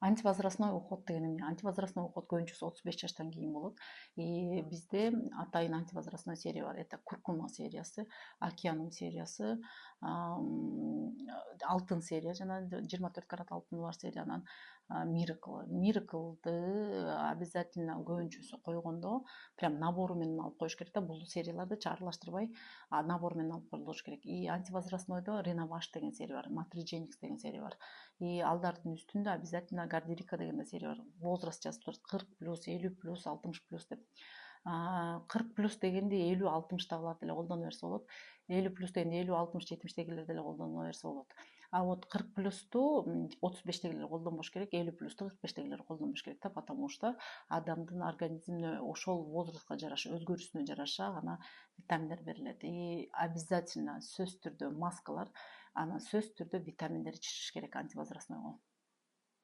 Антивозрастной уход деген эмне? Антивозрастной уход көбүнчөсү 35 жаштан кийин болот. Бизде атайын антивозрастной серия бар. Это куркума сериясы, океаном сериясы, алтын серия, жана 24 карат алтыны бар сериянан Miracle обязательно көбүнчөсү койгондо прям набору менен алып коюш керек да. Бул серияларды чагырылаштырбай набор менен алып коюлуш керек. И антивозрастнойдо Реноваш деген серия бар, Matrigenics деген серия бар. И алардын үстүндө обязательно Гардерика деген да серия бар. Возраст жазып турат: 40+, 50+, 60+ деп. 40+ дегенде 50-60дагылар деле колдоно берсе болот. 50+ дегенде 50-60-70дегилер деле колдоно берсе болот. А вот 40+ту 35дегилер колдонбош керек, 50+ту 45дегилер колдонбош керек да, потому что адамдын организмине ошол возрастка жараша, өзгөрүшүнө жараша гана витаминдер берилет. И обязательно сөзсүз түрдө маскалар, анан сөзсүз түрдө витаминдер ичишиш керек антивозрастнойго.